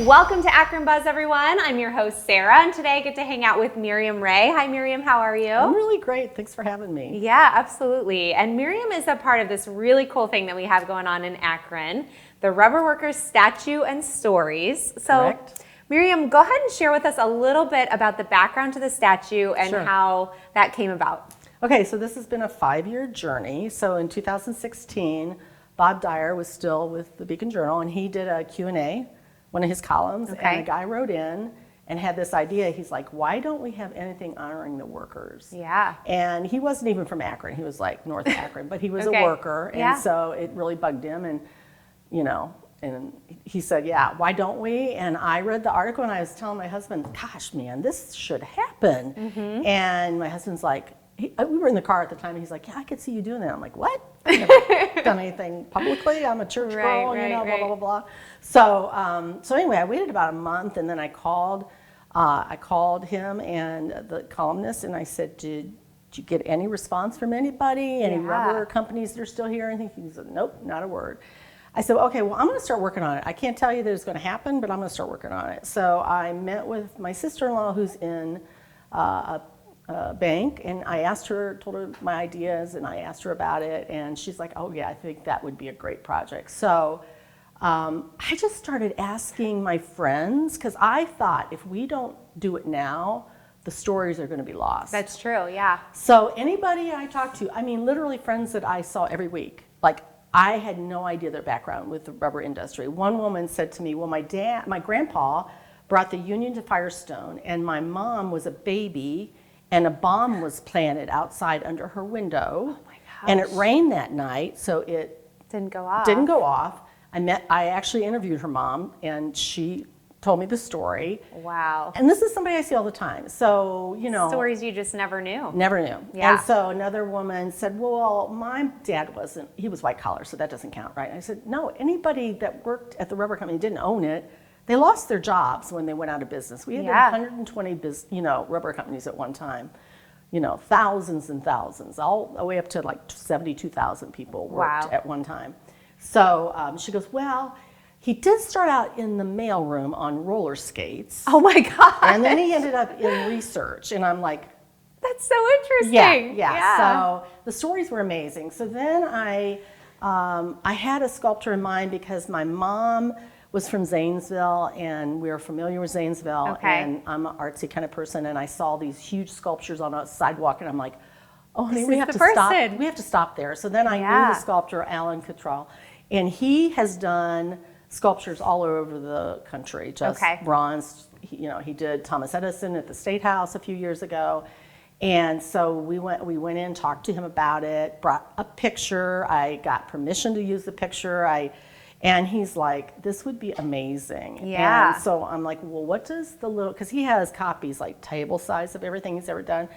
Welcome to Akron Buzz, everyone. I'm your host, Sarah, and today I get to hang out with Miriam Ray. Hi, Miriam. How are you? I'm really great. Thanks for having me. Yeah, absolutely. And Miriam is a part of this really cool thing that we have going on in Akron, the Rubber Workers Statue and Stories. So, Correct. Miriam, go ahead and share with us a little bit about the background to the statue and Sure. how that came about. Okay, so this has been a 5-year journey. So in 2016, Bob Dyer was still with the Beacon Journal, and he did a Q&A, one of his columns, Okay. and a guy wrote in and had this idea. He's like, why don't we have anything honoring the workers? Yeah. And he wasn't even from Akron. He was like North Akron, but he was Okay. a worker, and Yeah. so it really bugged him. And, you know, and he said, yeah, why don't we? And I read the article, and I was telling my husband, gosh, man, this should happen. Mm-hmm. And my husband's like, we were in the car at the time, and he's like, yeah, I could see you doing that. I'm like, what? I've never done anything publicly. I'm a church girl, Right, you know, right. blah, blah, blah, blah. So anyway, I waited about a month, and then I called him and the columnist, and I said, did you get any response from anybody? Any Yeah. rubber companies that are still here? And he said, nope, not a word. I said, okay, well, I'm going to start working on it. I can't tell you that it's going to happen, but I'm going to start working on it. So I met with my sister-in-law, who's in a bank, and I asked her, told her my ideas, and I asked her about it, and she's like, oh yeah, I think that would be a great project. So I just started asking my friends, because I thought if we don't do it now, the stories are going to be lost. That's true, yeah. So anybody I talked to, I mean, literally friends that I saw every week, like I had no idea their background with the rubber industry. One woman said to me, well, my grandpa brought the Union to Firestone, and my mom was a baby, and a bomb was planted outside under her window. Oh my gosh. And it rained that night, so it Didn't go off. didn't go off. I actually interviewed her mom, and she told me the story. Wow. And this is somebody I see all the time. So, you know. Stories you just never knew. Never knew. Yeah. And so another woman said, well, my dad he was white collar, so that doesn't count, right? And I said, no, anybody that worked at the rubber company didn't own it. They lost their jobs when they went out of business. We had Yeah. 120 rubber companies at one time. You know, thousands and thousands, all the way up to like 72,000 people worked Wow. at one time. So she goes, well, he did start out in the mailroom on roller skates. Oh my God. And then he ended up in research. And I'm like, That's so interesting. yeah. So the stories were amazing. So then I had a sculptor in mind because my mom was from Zanesville, and we were familiar with Zanesville. Okay. And I'm an artsy kind of person, and I saw these huge sculptures on a sidewalk, and I'm like, oh, honey, This we is have the to stop. person. We have to stop there. So then I Yeah. knew the sculptor, Alan Cottrell, and he has done sculptures all over the country, just Okay. bronze. He did Thomas Edison at the State House a few years ago. And so we went in, talked to him about it, brought a picture. I got permission to use the picture. And he's like, this would be amazing. Yeah. And so I'm like, well, what does because he has copies like table size of everything he's ever done,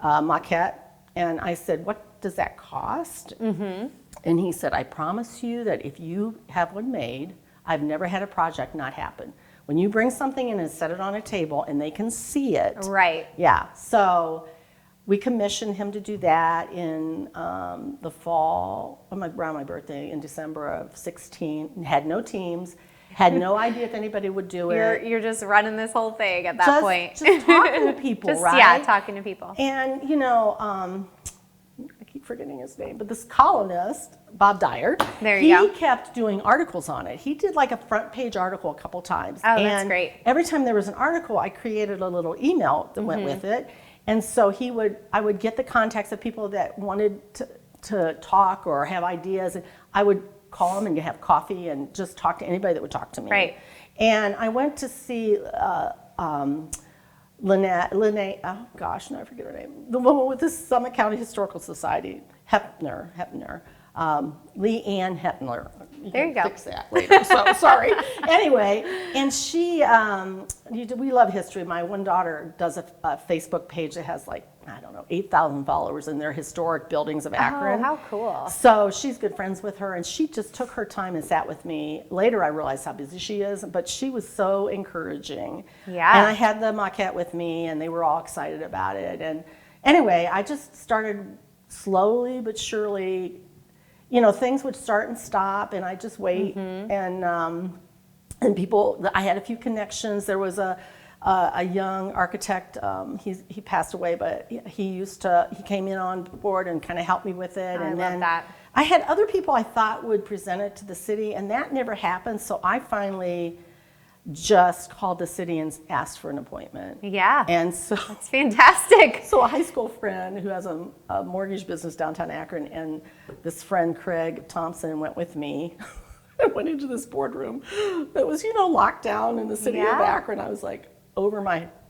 maquette. And I said, what does that cost? Mm-hmm. And he said, I promise you that if you have one made, I've never had a project not happen. When you bring something in and set it on a table and they can see it. Right. Yeah. So we commissioned him to do that in the fall, around my birthday, in December of 16. Had no teams, had no idea if anybody would do it. You're just running this whole thing at that point. Just talking to people, right? Yeah, talking to people. And, I keep forgetting his name, but this columnist, Bob Dyer, There you go. he kept doing articles on it. He did like a front page article a couple times. Oh, that's and great. every time there was an article, I created a little email that went with it. And so I would get the contacts of people that wanted to talk or have ideas, and I would call them and have coffee and just talk to anybody that would talk to me. Right. And I went to see Lynette, oh gosh, no, I forget her name. The woman with the Summit County Historical Society, Hepner, Lee Ann Hepner. There you go. Fix that later. So sorry. Anyway, and she, we love history. My one daughter does a Facebook page that has 8,000 followers in their historic buildings of Akron. Oh, how cool. So she's good friends with her, and she just took her time and sat with me. Later, I realized how busy she is, but she was so encouraging. Yeah. And I had the maquette with me, and they were all excited about it. And anyway, I just started slowly but surely, things would start and stop, and I just wait. And and people, I had a few connections. There was a young architect. He passed away, but he came in on board and kind of helped me with it. I love that. I had other people I thought would present it to the city, and that never happened. So I finally just called the city and asked for an appointment. Yeah. And so it's fantastic. So a high school friend who has a mortgage business downtown Akron, and this friend Craig Thompson went with me. I went into this boardroom that was, locked down in the city of Akron. I was like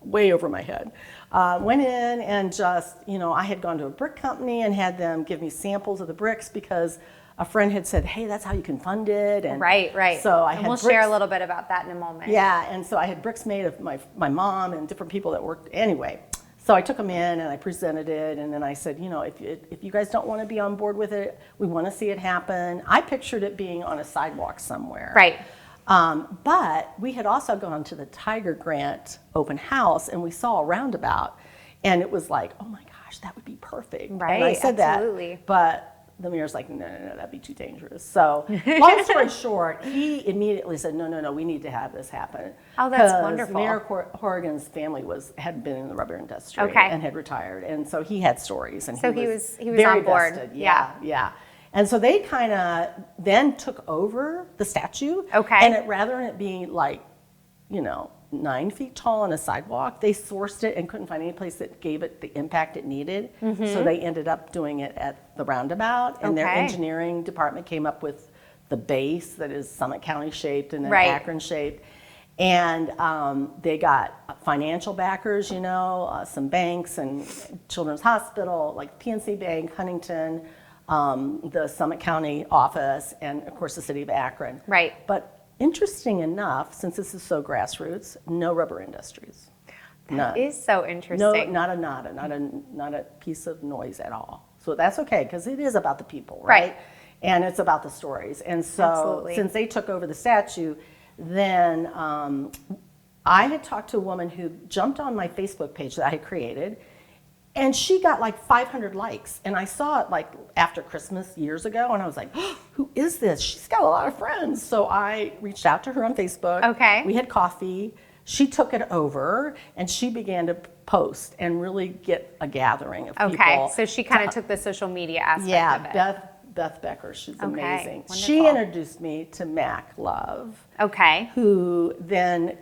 way over my head. Went in and just, I had gone to a brick company and had them give me samples of the bricks because a friend had said, hey, that's how you can fund it. And right. So we'll share a little bit about that in a moment. Yeah, and so I had bricks made of my mom and different people that worked. Anyway, so I took them in and I presented it, and then I said, if you guys don't want to be on board with it, we want to see it happen. I pictured it being on a sidewalk somewhere. Right. But we had also gone to the Tiger Grant open house, and we saw a roundabout, and it was like, oh my gosh, that would be perfect. Right, and I said absolutely. That, but the mayor's like, no, that'd be too dangerous. So long story short, he immediately said, no, we need to have this happen. Oh, that's wonderful. Mayor Horrigan's family had been in the rubber industry and had retired, and so he had stories. And so he was very on board. vested. Yeah. And so they kind of then took over the statue. Okay. And rather than it being like, 9 feet tall on a sidewalk, they sourced it and couldn't find any place that gave it the impact it needed. Mm-hmm. So they ended up doing it at the roundabout, and their engineering department came up with the base that is Summit County shaped and then Akron shaped. And they got financial backers, some banks and Children's Hospital, like PNC Bank, Huntington, the Summit County office, and of course the city of Akron. Right. But interesting enough, since this is so grassroots, no rubber industries. That is so interesting. No, not a piece of noise at all. So that's okay, because it is about the people, right? And it's about the stories. And so since they took over the statue, then I had talked to a woman who jumped on my Facebook page that I had created, and she got like 500 likes. And I saw it like after Christmas years ago, and I was like, oh, who is this? She's got a lot of friends. So I reached out to her on Facebook. Okay. We had coffee. She took it over, and she began to post and really get a gathering of people. Okay, so she kind of took the social media aspect of it. Beth Becker, she's amazing. Wonderful. She introduced me to Mac Love. Okay. Who then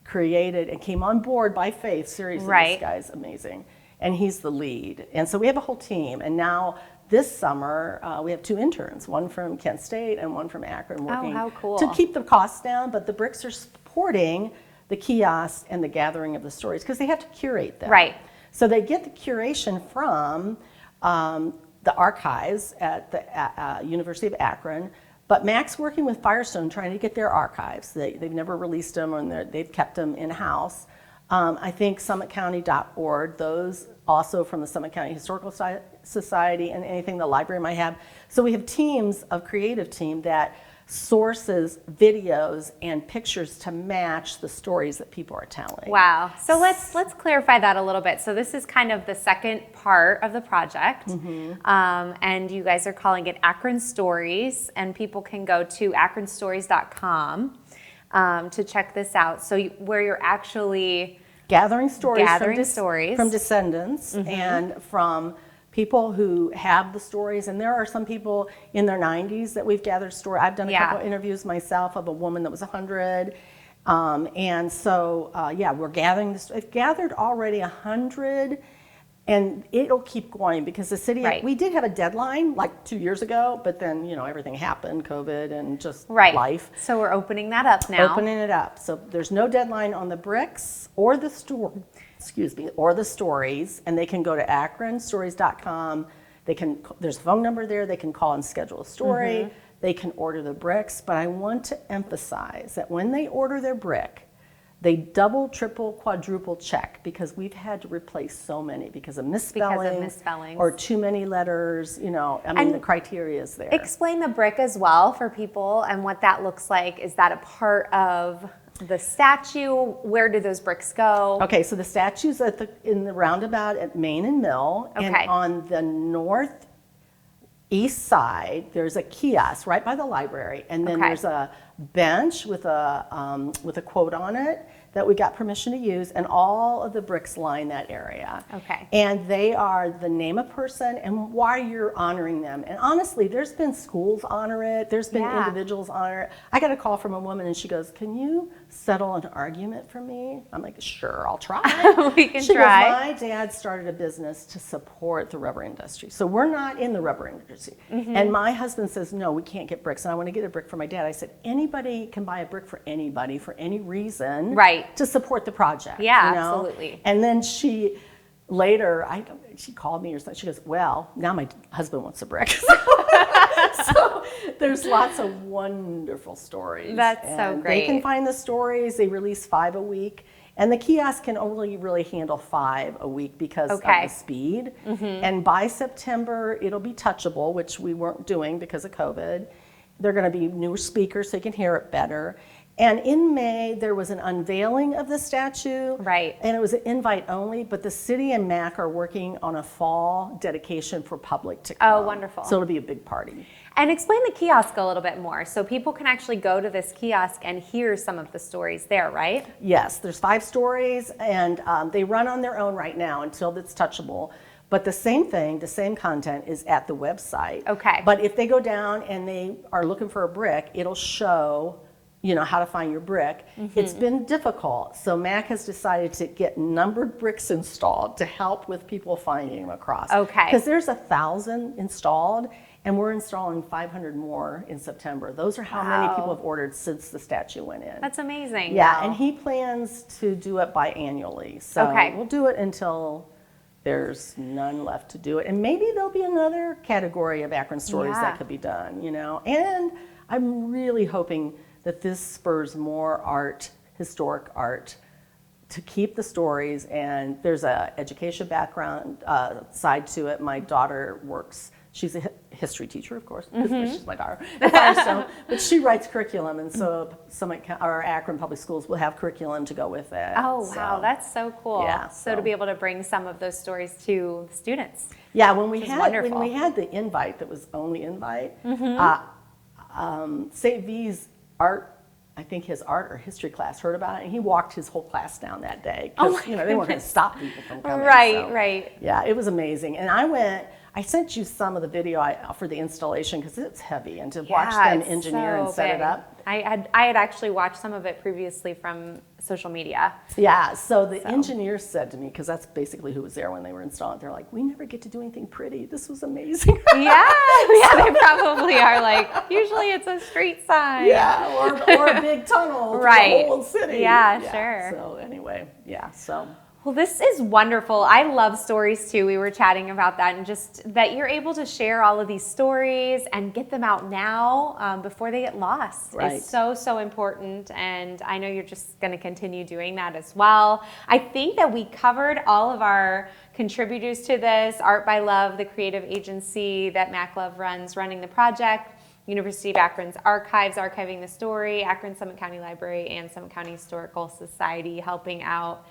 created and came on board by faith. Seriously, this guy's amazing. And he's the lead. And so we have a whole team. And now this summer, we have 2 interns, one from Kent State and one from Akron, working how cool. to keep the costs down. But the bricks are supporting the kiosks and the gathering of the stories because they have to curate them. Right. So they get the curation from the archives at the University of Akron. But Mac's working with Firestone trying to get their archives. They've never released them, or they've kept them in-house. I think summitcounty.org, those also from the Summit County Historical Society, and anything the library might have. So we have teams of creative team that sources videos and pictures to match the stories that people are telling. Wow. So let's clarify that a little bit. So this is kind of the second part of the project, and you guys are calling it Akron Stories, and people can go to akronstories.com to check this out. So where you're actually gathering stories from descendants and from people who have the stories. And there are some people in their 90s that we've gathered stories. I've done a couple of interviews myself of a woman that was 100. And so, we're gathering this. I've gathered already 100, and it'll keep going because the city, we did have a deadline like 2 years ago, but then, everything happened, COVID and just life. So we're opening that up now. Opening it up. So there's no deadline on the bricks or the or the stories, and they can go to akronstories.com. There's a phone number there. They can call and schedule a story. They can order the bricks, but I want to emphasize that when they order their brick, they double, triple, quadruple check, because we've had to replace so many because of misspellings or too many letters. The criteria is there. Explain the brick as well for people and what that looks like. Is that a part of the statue? Where do those bricks go? Okay, so the statue's in the roundabout at Main and Mill, and on the east side, there's a kiosk right by the library, and then Okay. there's a bench with a quote on it that we got permission to use, and all of the bricks line that area. Okay. And they are the name of person and why you're honoring them. And honestly, there's been schools honor it. There's been Yeah. individuals honor it. I got a call from a woman and she goes, "Can you settle an argument for me?" I'm like, "Sure, I'll try." We can she try. Goes, "My dad started a business to support the rubber industry. So we're not in the rubber industry." Mm-hmm. And my husband says, "No, we can't get bricks." And I want to get a brick for my dad. I said, "Anybody can buy a brick for anybody for any reason." Right. To support the project. Yeah, you know? absolutely. And then she called me or something. She goes, "Well, now my husband wants a brick." So there's lots of wonderful stories. That's so And great. They can find the stories. They release 5 a week. And the kiosk can only really handle 5 a week because of Okay. the speed. And by September, it'll be touchable, which we weren't doing because of COVID. They're going to be newer speakers so you can hear it better. And in May, there was an unveiling of the statue. Right. And it was an invite only, but the city and MAC are working on a fall dedication for public to come. Oh, wonderful. So it'll be a big party. And explain the kiosk a little bit more so people can actually go to this kiosk and hear some of the stories there, right? Yes, there's 5 stories, and they run on their own right now until it's touchable. But the same thing, the same content is at the website. Okay. But if they go down and they are looking for a brick, it'll show how to find your brick. It's been difficult. So MAC has decided to get numbered bricks installed to help with people finding them across. Okay. Because there's 1,000 installed, and we're installing 500 more in September. Those are how many Wow. people have ordered since the statue went in. That's amazing. Yeah, Wow. and he plans to do it biannually. So Okay. we'll do it until there's none left to do it. And maybe there'll be another category of Akron stories Yeah. that could be done, And I'm really hoping that this spurs more art, historic art, to keep the stories. And there's a education background side to it. My daughter she's a history teacher, of course, because she's my daughter, at Firestone, but she writes curriculum, and so our Akron Public Schools will have curriculum to go with it. Oh, So, wow, that's so cool. Yeah, So to be able to bring some of those stories to the students. Yeah, when we is had wonderful. the invite that was only invite, St. V's art, I think his art or history class heard about it, and he walked his whole class down that day because they weren't going to stop people from coming. Right, so, right. Yeah, it was amazing, and I sent you some of the video for the installation because it's heavy, and to watch them it's engineer and so set big. it up. I had actually watched some of it previously from social media. Yeah, so the engineers said to me, because that's basically who was there when they were installing, they're like, "We never get to do anything pretty. This was amazing." Yeah, they probably are like, usually it's a street sign. Yeah, or a big tunnel Right. to the whole city. Yeah, sure. So anyway, so. Well, this is wonderful. I love stories too. We were chatting about that, and just that you're able to share all of these stories and get them out now before they get lost Right. is so important. And I know you're just going to continue doing that as well. I think that we covered all of our contributors to this. Art by Love, the creative agency that Mac Love runs, running the project. University of Akron's Archives, archiving the story. Akron Summit County Library and Summit County Historical Society helping out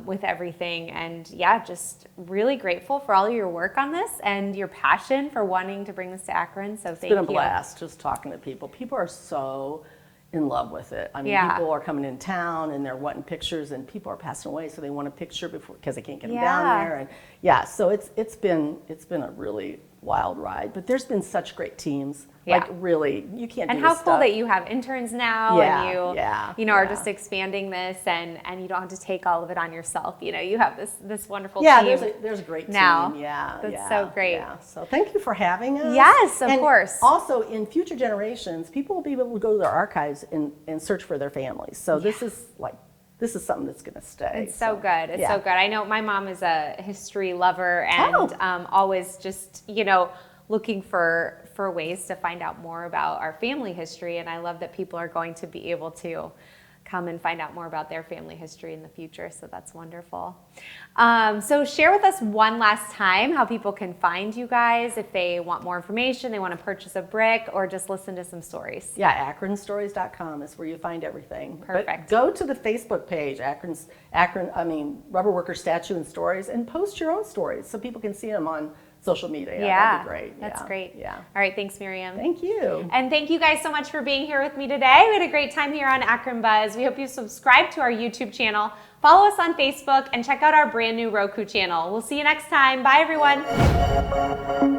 with everything. And yeah, just really grateful for all of your work on this and your passion for wanting to bring this to Akron. So thank you. It's been a blast just talking to people. People are so in love with it. I mean, Yeah. people are coming in town and they're wanting pictures, and people are passing away, so they want a picture before because they can't get them down Yeah. there. And yeah, so it's been a really wild ride. But there's been such great teams. Yeah. Like really, you can't. And do how this cool stuff. that you have interns now, Yeah, and yeah, are yeah. just expanding this, and you don't have to take all of it on yourself. You have this wonderful Yeah, team. there's a great team. now. Yeah, That's yeah, so great. Yeah. So thank you for having us. Yes, of And course. Also, in future generations, people will be able to go to their archives and search for their families. So this is something that's going to stay. It's so good. It's yeah. so good. I know my mom is a history lover and Oh. always just, looking for ways to find out more about our family history. And I love that people are going to be able to come and find out more about their family history in the future. So that's wonderful. So share with us one last time how people can find you guys if they want more information, they want to purchase a brick, or just listen to some stories. Yeah, akronstories.com is where you find everything. Perfect. But go to the Facebook page, Rubber Worker Statue and Stories, and post your own stories so people can see them on social media. Yeah, That'd be great. That's great. Yeah. All right, thanks, Miriam. Thank you. And thank you guys so much for being here with me today. We had a great time here on Akron Buzz. We hope you subscribe to our YouTube channel, follow us on Facebook, and check out our brand new Roku channel. We'll see you next time. Bye, everyone.